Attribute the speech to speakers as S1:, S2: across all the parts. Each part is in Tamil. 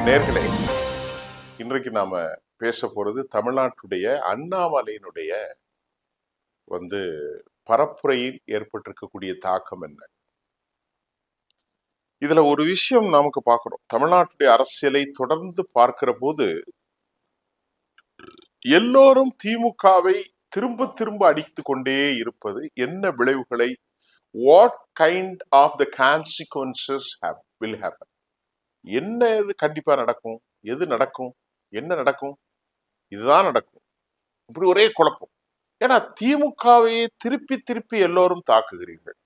S1: நேர்களே, இன்றைக்கு நாம பேச போறது தமிழ்நாட்டுடைய அண்ணாமலையினுடைய வந்து பரப்புரையில் ஏற்பட்டிருக்கக்கூடிய தாக்கம் என்ன. இதுல ஒரு விஷயம் நமக்கு பார்க்கிறோம். தமிழ்நாட்டுடைய அரசியலை தொடர்ந்து பார்க்கிற போது எல்லோரும் திமுகவை திரும்ப திரும்ப அடித்துக் கொண்டே இருப்பது என்ன விளைவுகளை, what kind of the consequences will happen, என்ன இது கண்டிப்பா நடக்கும், எது நடக்கும், என்ன நடக்கும், இதுதான் நடக்கும், இப்படி ஒரே குழப்பம். ஏன்னா திமுகவையே திருப்பி திருப்பி எல்லோரும் தாக்குகிறீர்கள்.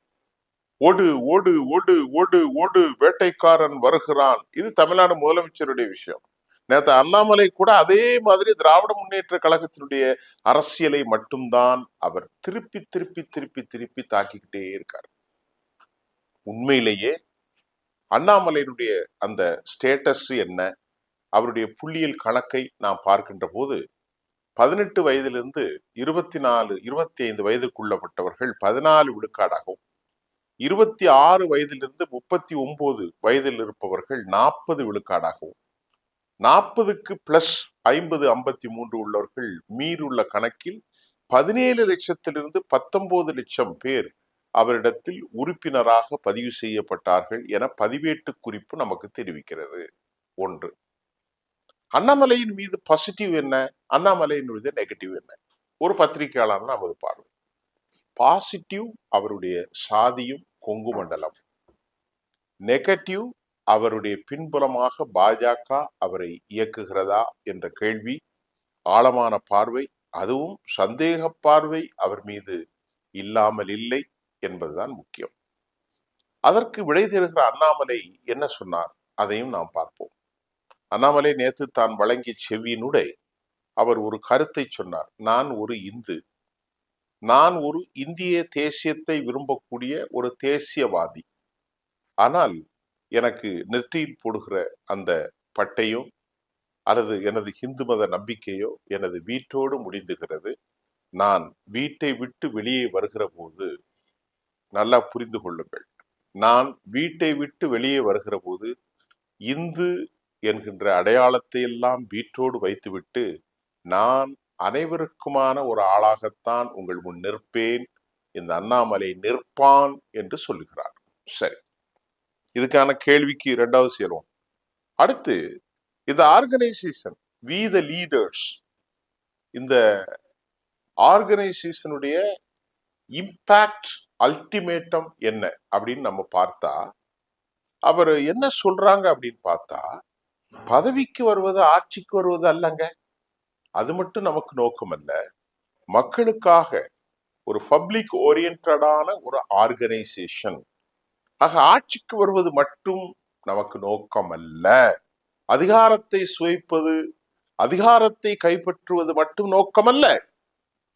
S1: ஓடு ஓடு ஓடு ஓடு ஓடு, வேட்டைக்காரன் வருகிறான். இது தமிழ்நாடு முதலமைச்சருடைய விஷயம். நேற்று அண்ணாமலை கூட அதே மாதிரி திராவிட முன்னேற்ற கழகத்தினுடைய அரசியலை மட்டும்தான் அவர் திருப்பி திருப்பி திருப்பி திருப்பி தாக்கிக்கிட்டே இருக்கார். உண்மையிலேயே அண்ணாமலையினுடைய அந்த ஸ்டேட்டஸ் என்ன, அவருடைய புள்ளியியல் கணக்கை நாம் பார்க்கின்ற போது 18 வயதிலிருந்து 25 வயதுக்குள்ளப்பட்டவர்கள் 14 விழுக்காடாகவும், 26 வயதிலிருந்து 39 வயதில் இருப்பவர்கள் 40 விழுக்காடாகவும், 40க்கு பிளஸ் 50-53 உள்ளவர்கள் மீறுள்ள கணக்கில் 17 லட்சத்திலிருந்து 19 லட்சம் பேர் அவரிடத்தில் உறுப்பினராக பதிவு செய்யப்பட்டார்கள் என பதிவேட்டு குறிப்பு நமக்கு தெரிவிக்கிறது. ஒன்று. அண்ணாமலையின் மீது பாசிட்டிவ் என்ன, அண்ணாமலையின் மீது நெகட்டிவ் என்ன, ஒரு பத்திரிகையாளர் நமது பார்வை. பாசிட்டிவ் அவருடைய சாதியும் கொங்கு மண்டலம், நெகட்டிவ் அவருடைய பின்புலமாக பாஜக அவரை இயக்குகிறதா என்ற கேள்வி, ஆழமான பார்வை, அதுவும் சந்தேக பார்வை அவர் மீது இல்லாமல் இல்லை என்பதுதான் முக்கியம். அதற்கு விடை தேடுகிற அண்ணாமலை என்ன சொன்னார், அதையும் நாம் பார்ப்போம். அண்ணாமலை நேற்று தான் வழங்கிய செவியினுடைய அவர் ஒரு கருத்தை சொன்னார். நான் ஒரு இந்து, நான் ஒரு இந்திய தேசியத்தை விரும்பக்கூடிய ஒரு தேசியவாதி. ஆனால் எனக்கு நெற்றியில் போடுகிற அந்த பட்டையோ அல்லது எனது இந்து மத நம்பிக்கையோ எனது வீட்டோடு முடிந்துகிறது. நான் வீட்டை விட்டு வெளியே வருகிற போது, நல்லா புரிந்து கொள்ளுங்கள், நான் வீட்டை விட்டு வெளியே வருகிற போது இந்து என்கின்ற அடையாளத்தை எல்லாம் வீட்டோடு வைத்துவிட்டு நான் அனைவருக்குமான ஒரு ஆளாகத்தான் உங்கள் முன் நிற்பேன், இந்த அண்ணாமலை நிற்பான் என்று சொல்லுகிறார். சரி, இதுக்கான கேள்விக்கு இரண்டாவது சேருவோம். அடுத்து, இந்த ஆர்கனைசேஷன் வி த லீடர்ஸ், இந்த ஆர்கனைசேஷனுடைய இம்பாக்ட் அல்டிமேட்டம் என்ன அப்படின்னு நம்ம பார்த்தா, அவர் என்ன சொல்றாங்க அப்படின்னு பார்த்தா, பதவிக்கு வருவது ஆட்சிக்கு வருவது அல்லங்க, அது மட்டும் நமக்கு நோக்கம் அல்ல. மக்களுக்காக ஒரு பப்ளிக் ஓரியன்டான ஒரு ஆர்கனைசேஷன். ஆக ஆட்சிக்கு வருவது மட்டும் நமக்கு நோக்கம் அல்ல. அதிகாரத்தை சுவைப்பது, அதிகாரத்தை கைப்பற்றுவது மட்டும் நோக்கம் அல்ல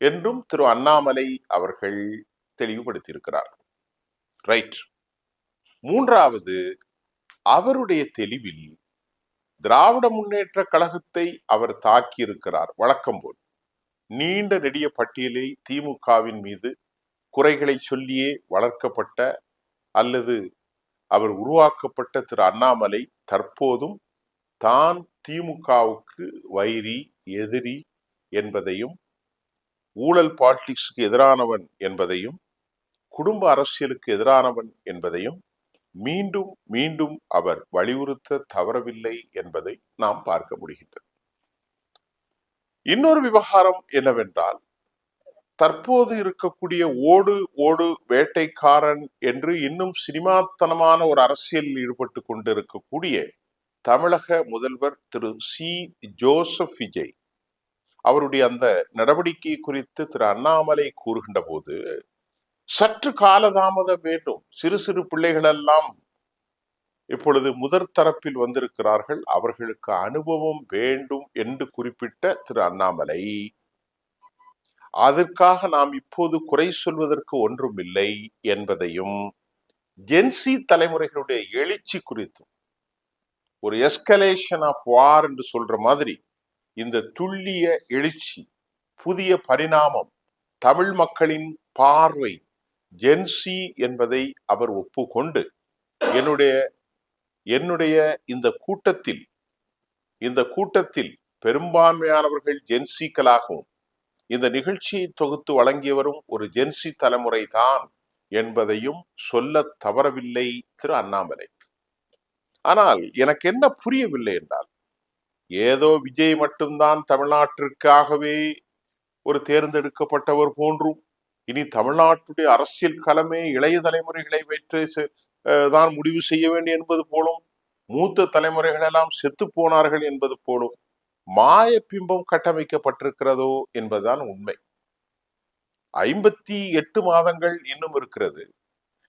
S1: என்றும் திரு அண்ணாமலை அவர்கள் தெளிவுபடுத்தியிருக்கிறார். ரைட். மூன்றாவது, அவருடைய தெளிவில் திராவிட முன்னேற்ற கழகத்தை அவர் தாக்கி இருக்கிறார். வழக்கம் போல் நீண்ட நெடிய பட்டியலை திமுகவின் மீது குறைகளை சொல்லியே வளர்க்கப்பட்ட அல்லது அவர் உருவாக்கப்பட்ட திரு அண்ணாமலை தற்போதும் தான் திமுகவுக்கு வைரி, எதிரி என்பதையும், ஊழல் பாலிடிக்ஸுக்கு எதிரானவன் என்பதையும், குடும்ப அரசியலுக்கு எதிரானவன் என்பதையும் மீண்டும் மீண்டும் அவர் வலியுறுத்த தவறவில்லை என்பதை நாம் பார்க்க முடிகின்றது. இன்னொரு விவகாரம் என்னவென்றால், தற்போது இருக்கக்கூடிய ஓடு ஓடு வேட்டைக்காரன் என்று இன்னும் சினிமாத்தனமான ஒரு அரசியலில் ஈடுபட்டு கொண்டிருக்கக்கூடிய தமிழக முதல்வர் திரு சி ஜோசப் விஜய் அவருடைய அந்த நடவடிக்கை குறித்து திரு அண்ணாமலை கூறுகின்ற போது, சற்று காலதாமதம் வேண்டும், சிறு சிறு பிள்ளைகள் எல்லாம் இப்பொழுது முதற் தரப்பில் வந்திருக்கிறார்கள், அவர்களுக்கு அனுபவம் வேண்டும் என்று குறிப்பிட்ட திரு அண்ணாமலை, அதற்காக நாம் இப்போது குறை சொல்வதற்கு ஒன்றும் இல்லை என்பதையும், ஜென்சி தலைமுறைகளுடைய எழுச்சி குறித்தும், ஒரு எஸ்கலேஷன் ஆஃப் வார் என்று சொல்ற மாதிரி இந்த துல்லிய எழுச்சி, புதிய பரிணாமம், தமிழ் மக்களின் பார்வை ஜென்சி என்பதை அவர் ஒப்புக்கொண்டு, என்னுடைய இந்த கூட்டத்தில் இந்த கூட்டத்தில் பெரும்பான்மையானவர்கள் ஜென்சிக்களாகவும் இந்த நிகழ்ச்சியை தொகுத்து வழங்கியவரும் ஒரு ஜென்சி தலைமுறை தான் என்பதையும் சொல்ல தவறவில்லை திரு அண்ணாமலை. ஆனால் எனக்கு என்ன புரியவில்லை என்றால், ஏதோ விஜய் மட்டும்தான் தமிழ்நாட்டிற்காகவே ஒரு தேர்ந்தெடுக்கப்பட்டவர் போன்றும், இனி தமிழ்நாட்டுடைய அரசியல் களமே இளைய தலைமுறைகளை வைத்து தான் முடிவு செய்ய வேண்டும் என்பது போலும், மூத்த தலைமுறைகள் எல்லாம் செத்து போனார்கள் என்பது போலும் மாய பிம்பம் கட்டமைக்கப்பட்டிருக்கிறதோ என்பதுதான் உண்மை. 58 மாதங்கள் இன்னும் இருக்கிறது.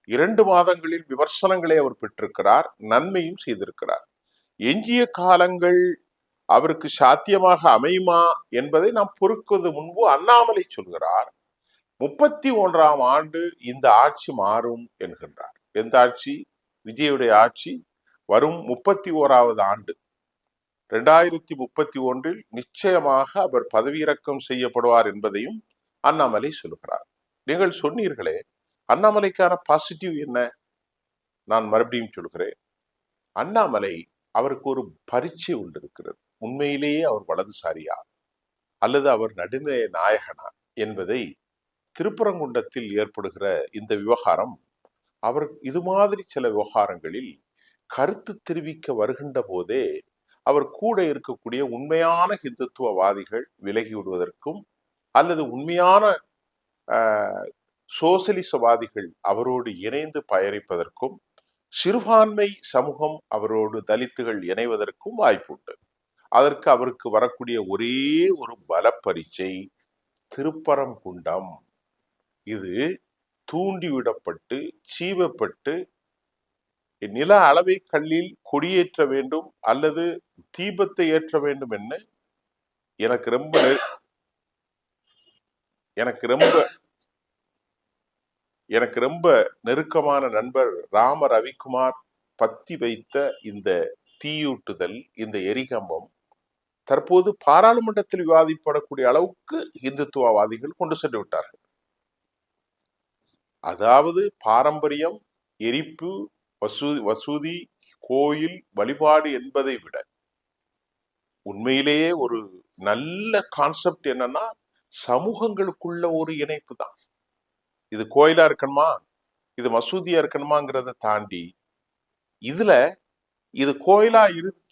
S1: 2 மாதங்களில் விமர்சனங்களை அவர் பெற்றிருக்கிறார், நன்மையும் செய்திருக்கிறார். எஞ்சிய காலங்கள் அவருக்கு சாத்தியமாக அமையுமா என்பதை நாம் பொறுக்குவது முன்பு அண்ணாமலை சொல்கிறார், 31ஆம் ஆண்டு இந்த ஆட்சி மாறும் என்கின்றார். எந்த ஆட்சி? விஜயுடைய ஆட்சி வரும் 31வது ஆண்டு 2031 நிச்சயமாக அவர் பதவியிறக்கம் செய்யப்படுவார் என்பதையும் அண்ணாமலை சொல்லுகிறார். நீங்கள் சொன்னீர்களே, அண்ணாமலைக்கான பாசிட்டிவ் என்ன? நான் மறுபடியும் சொல்கிறேன், அண்ணாமலை அவருக்கு ஒரு பரீட்சை உண்டு இருக்கிறது. உண்மையிலேயே அவர் வலதுசாரியா அல்லது அவர் நடுநிலை நாயகனா என்பதை திருப்பரங்குன்றத்தில் ஏற்படுகிற இந்த விவகாரம், அவர் இது மாதிரி சில விவகாரங்களில் கருத்து தெரிவிக்க வருகின்ற போதே அவர் கூட இருக்கக்கூடிய உண்மையான ஹிந்துத்துவவாதிகள் விலகி விடுவதற்கும் அல்லது உண்மையான சோசலிசவாதிகள் அவரோடு இணைந்து பயணிப்பதற்கும் சிறுபான்மை சமூகம் அவரோடு தலித்துகள் இணைவதற்கும் வாய்ப்புண்டு. அதற்கு அவருக்கு வரக்கூடிய ஒரே ஒரு பல பரீட்சை திருப்பரங்குன்றம். இது தூண்டிவிடப்பட்டு சீவப்பட்டு நில அளவை கல்லில் கொடியேற்ற வேண்டும் அல்லது தீபத்தை ஏற்ற வேண்டும் என்று எனக்கு ரொம்ப நெருக்கமான நண்பர் ராம ரவிக்குமார் பத்தி வைத்த இந்த தீயூட்டுதல், இந்த எரிகம்பம் தற்போது பாராளுமன்றத்தில் விவாதிப்படக்கூடிய அளவுக்கு இந்துத்துவவாதிகள் கொண்டு சென்று விட்டார்கள். அதாவது பாரம்பரியம், எரிப்பு, வசூதி, கோயில் வழிபாடு என்பதை விட உண்மையிலேயே ஒரு நல்ல கான்செப்ட் என்னன்னா, சமூகங்களுக்குள்ள ஒரு இணைப்பு தான். இது கோயிலா இருக்கணுமா, இது மசூதியா இருக்கணுமாங்கிறத தாண்டி, இதுல இது கோயிலா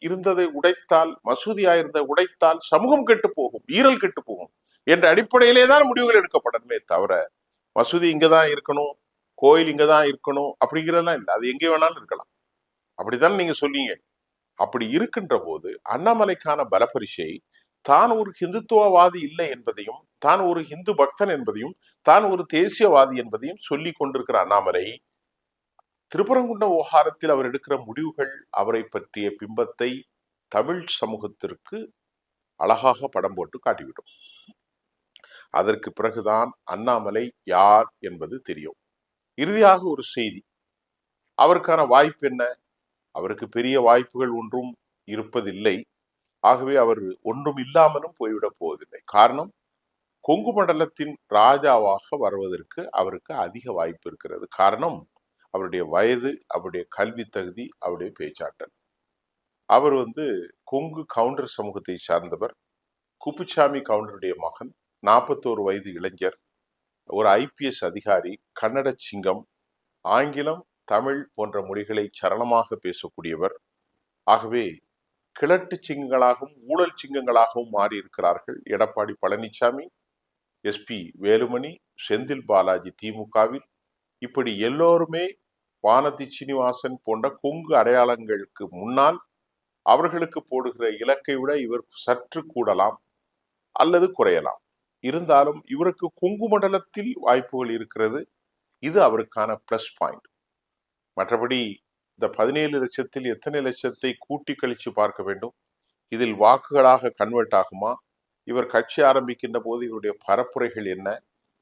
S1: இருந்ததை உடைத்தால், மசூதியா இருந்த உடைத்தால் சமூகம் கெட்டு போகும், ஈரல் கெட்டு போகும் என்ற அடிப்படையிலே தான் முடிவுகள் எடுக்கப்படணுமே தவிர, மசூதி இங்கதான் இருக்கணும், கோயில் இங்கதான் இருக்கணும் அப்படிங்கிறதெல்லாம் இல்லை. அது எங்கே வேணாலும் இருக்கலாம். அப்படித்தான் நீங்க சொன்னீங்க. அப்படி இருக்கின்ற போது அண்ணாமலைக்கான பலப்பரிசை தான் ஒரு ஹிந்துத்துவவாதி இல்லை என்பதையும், தான் ஒரு ஹிந்து பக்தன் என்பதையும், தான் ஒரு தேசியவாதி என்பதையும் சொல்லி கொண்டிருக்கிற அண்ணாமலை, திருப்பரங்குன்ற விவகாரத்தில் அவர் எடுக்கிற முடிவுகள் அவரை பற்றிய பிம்பத்தை தமிழ் சமூகத்திற்கு அழகாக படம் போட்டு காட்டிவிடும். அதற்கு பிறகுதான் அண்ணாமலை யார் என்பது தெரியும். இறுதியாக ஒரு செய்தி, அவருக்கான வாய்ப்பு என்ன? அவருக்கு பெரிய வாய்ப்புகள் ஒன்றும் இருப்பதில்லை. ஆகவே அவர் ஒன்றும் இல்லாமலும் போய்விடப் போவதில்லை. காரணம், கொங்கு மண்டலத்தின் ராஜாவாக வருவதற்கு அவருக்கு அதிக வாய்ப்பு இருக்கிறது. காரணம், அவருடைய வயது, அவருடைய கல்வி தகுதி, அவருடைய பேச்சாற்றல். அவர் கொங்கு கவுண்டர் சமூகத்தை சார்ந்தவர், குப்புசாமி கவுண்டருடைய மகன், 41 வயது இளைஞர், ஒரு IPS அதிகாரி, கன்னட சிங்கம், ஆங்கிலம், தமிழ் போன்ற மொழிகளை சரணமாக பேசக்கூடியவர். ஆகவே கிழட்டு சிங்கங்களாகவும் ஊழல் சிங்கங்களாகவும் மாறி இருக்கிறார்கள் எடப்பாடி பழனிசாமி, SP வேலுமணி, செந்தில் பாலாஜி திமுகவில். இப்படி எல்லோருமே வானதி சீனிவாசன் போன்ற கொங்கு அடையாளங்களுக்கு முன்னால் அவர்களுக்கு போடுகிற இலக்கை விட இவர் சற்று கூடலாம் அல்லது குறையலாம். இருந்தாலும் இவருக்கு கொங்கு மண்டலத்தில் வாய்ப்புகள் இருக்கிறது. இது அவருக்கான பிளஸ் பாயிண்ட். மற்றபடி இந்த 17 லட்சத்தில் எத்தனை லட்சத்தை கூட்டி கழிச்சு பார்க்க வேண்டும்? இதில் வாக்குகளாக கன்வெர்ட் ஆகுமா? இவர் கட்சி ஆரம்பிக்கின்ற போது இவருடைய பரப்புரைகள் என்ன?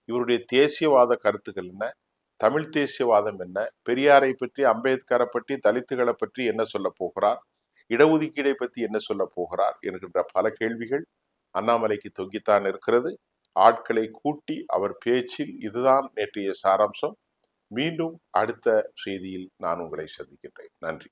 S1: இவருடைய தேசியவாத கருத்துக்கள் என்ன? தமிழ் தேசியவாதம் என்ன? பெரியாரை பற்றி, அம்பேத்கரை பற்றி, தலித்துகளை பற்றி என்ன சொல்ல போகிறார்? இடஒதுக்கீடை பற்றி என்ன சொல்ல போகிறார் என்கின்ற பல கேள்விகள் அண்ணாமலைக்கு தொங்கித்தான் இருக்கிறது. ஆட்களை கூட்டி அவர் பேச்சில் இதுதான் நேற்றைய சாராம்சம். மீண்டும் அடுத்த செய்தியில் நான் உங்களை சந்திக்கின்றேன். நன்றி.